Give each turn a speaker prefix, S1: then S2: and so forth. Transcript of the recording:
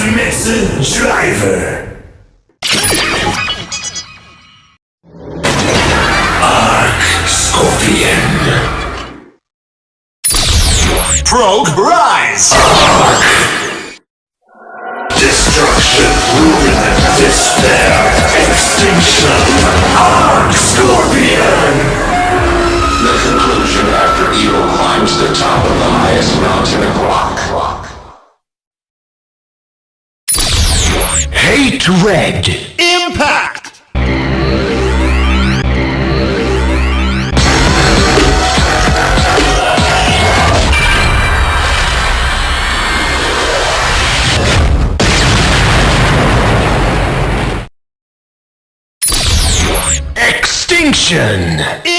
S1: Ultimate Driver. Scorpion. Progue Rise. Destruction, ruin, despair, extinction. Scorpion.
S2: The conclusion after evil climbs the top of the highest mountain of rock.
S1: Hate Red. Impact. Extinction!